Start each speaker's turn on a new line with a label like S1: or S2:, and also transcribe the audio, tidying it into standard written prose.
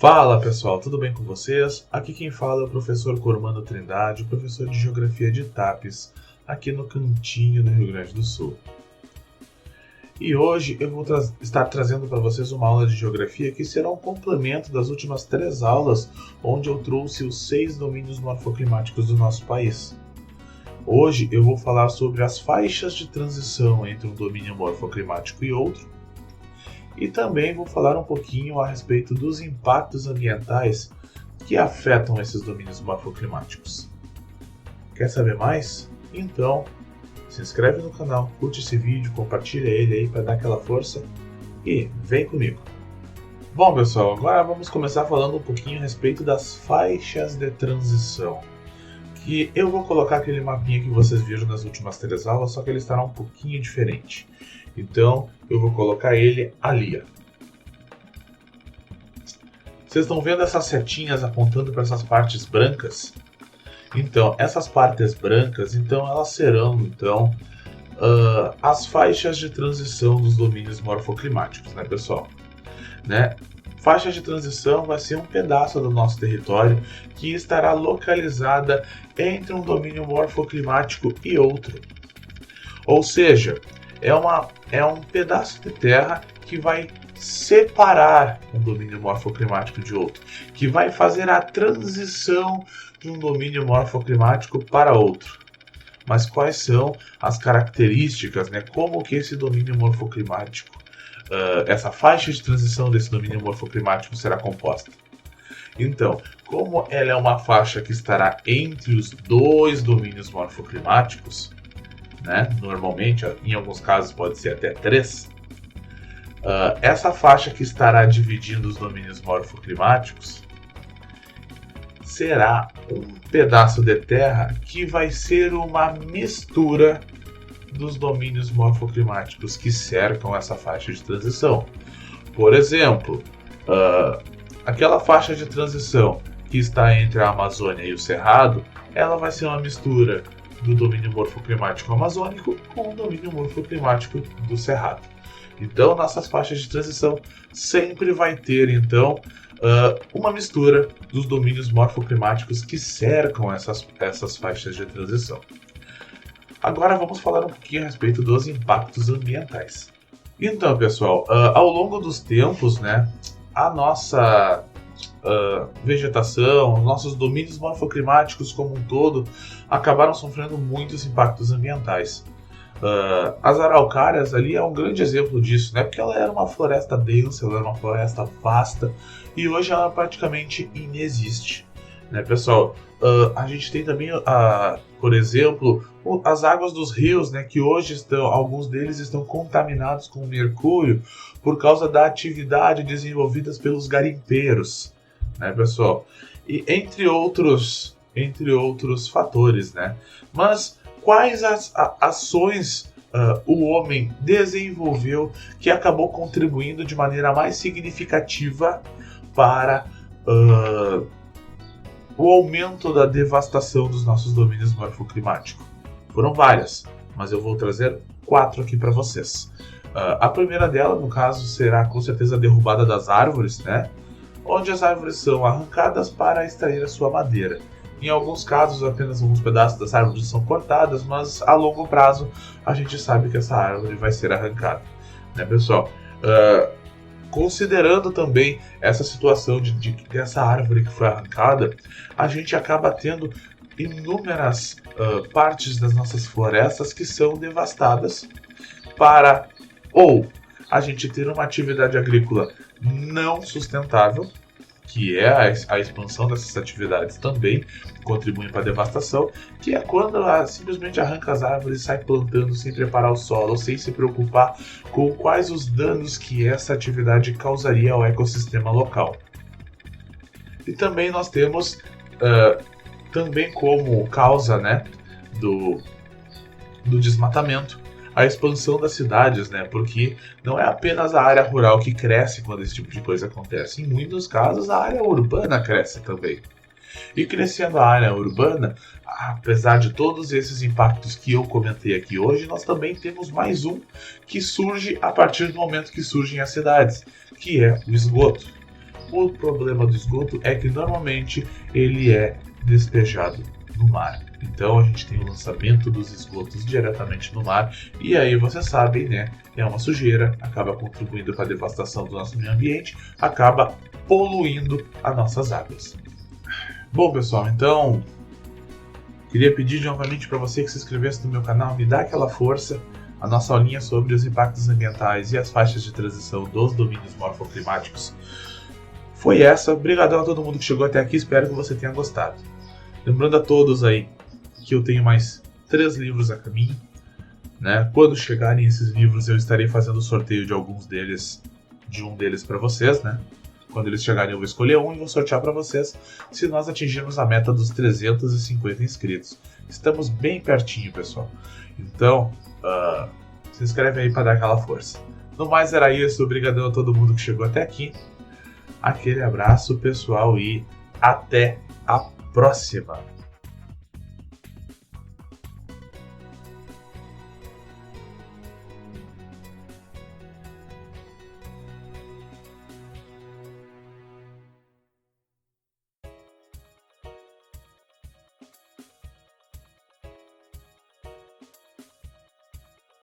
S1: Fala pessoal, tudo bem com vocês? Aqui quem fala é o professor Cormando Trindade, professor de Geografia de Tapes, aqui no cantinho do Rio Grande do Sul. E hoje eu vou estar trazendo para vocês uma aula de Geografia que será um complemento das últimas 3 aulas, onde eu trouxe os 6 domínios morfoclimáticos do nosso país. Hoje eu vou falar sobre as faixas de transição entre um domínio morfoclimático e outro, e também vou falar um pouquinho a respeito dos impactos ambientais que afetam esses domínios morfoclimáticos. Quer saber mais? Então, se inscreve no canal, curte esse vídeo, compartilha ele aí para dar aquela força e vem comigo. Bom pessoal, agora vamos começar falando um pouquinho a respeito das faixas de transição. Que eu vou colocar aquele mapinha que vocês viram nas últimas 3 aulas, só que ele estará um pouquinho diferente. Então, eu vou colocar ele ali. Ó. Vocês estão vendo essas setinhas apontando para essas partes brancas? Então, essas partes brancas, elas serão, as faixas de transição dos domínios morfoclimáticos, né, pessoal? Né? Faixa de transição vai ser um pedaço do nosso território que estará localizada entre um domínio morfoclimático e outro. Ou seja, é um pedaço de terra que vai separar um domínio morfoclimático de outro, que vai fazer a transição de um domínio morfoclimático para outro. Mas quais são as características, né? Como que esse domínio morfoclimático, essa faixa de transição desse domínio morfoclimático será composta? Então, como ela é uma faixa que estará entre os 2 domínios morfoclimáticos, né? Normalmente, em alguns casos pode ser até 3, essa faixa que estará dividindo os domínios morfoclimáticos será um pedaço de terra que vai ser uma mistura dos domínios morfoclimáticos que cercam essa faixa de transição. Por exemplo, aquela faixa de transição que está entre a Amazônia e o Cerrado, ela vai ser uma mistura do domínio morfoclimático amazônico com o domínio morfoclimático do Cerrado. Então, nossas faixas de transição sempre vai ter, uma mistura dos domínios morfoclimáticos que cercam essas faixas de transição. Agora vamos falar um pouquinho a respeito dos impactos ambientais. Então, pessoal, ao longo dos tempos, né, a nossa vegetação, nossos domínios morfoclimáticos como um todo, acabaram sofrendo muitos impactos ambientais. As araucárias ali é um grande exemplo disso, né? Porque ela era uma floresta densa, ela era uma floresta vasta, e hoje ela praticamente inexiste, né, pessoal? A gente tem também, por exemplo, as águas dos rios, né? Que hoje alguns deles estão contaminados com mercúrio por causa da atividade desenvolvida pelos garimpeiros, né, pessoal? E entre outros fatores, né? Mas quais as ações o homem desenvolveu que acabou contribuindo de maneira mais significativa para o aumento da devastação dos nossos domínios morfoclimáticos? Foram várias, mas eu vou trazer 4 aqui para vocês. A primeira dela, no caso, será com certeza a derrubada das árvores, né? Onde as árvores são arrancadas para extrair a sua madeira. Em alguns casos, apenas alguns pedaços das árvores são cortadas, mas a longo prazo a gente sabe que essa árvore vai ser arrancada, né, pessoal? Considerando também essa situação dessa árvore que foi arrancada, a gente acaba tendo inúmeras partes das nossas florestas que são devastadas para ou a gente ter uma atividade agrícola não sustentável, que é a expansão dessas atividades também contribuem para a devastação, que é quando simplesmente arranca as árvores e sai plantando sem preparar o solo, sem se preocupar com quais os danos que essa atividade causaria ao ecossistema local. E também nós temos, também como causa, né, do desmatamento, a expansão das cidades, né? Porque não é apenas a área rural que cresce quando esse tipo de coisa acontece. Em muitos casos, a área urbana cresce também. E crescendo a área urbana, apesar de todos esses impactos que eu comentei aqui hoje, nós também temos mais um que surge a partir do momento que surgem as cidades, que é o esgoto. O problema do esgoto é que normalmente ele é despejado no mar. Então a gente tem o lançamento dos esgotos diretamente no mar e aí você sabe, né? É uma sujeira, acaba contribuindo para a devastação do nosso meio ambiente, acaba poluindo as nossas águas. Bom, pessoal, então queria pedir novamente para você que se inscrevesse no meu canal, me dá aquela força. A nossa aulinha sobre os impactos ambientais e as faixas de transição dos domínios morfoclimáticos foi essa. Obrigadão a todo mundo que chegou até aqui, espero que você tenha gostado. Lembrando a todos aí que eu tenho mais 3 livros a caminho, né? Quando chegarem esses livros eu estarei fazendo o sorteio de um deles para vocês, né? Quando eles chegarem eu vou escolher um e vou sortear para vocês se nós atingirmos a meta dos 350 inscritos. Estamos bem pertinho, pessoal. Então, se inscreve aí para dar aquela força. No mais era isso, obrigadão a todo mundo que chegou até aqui. Aquele abraço, pessoal, e até a próxima!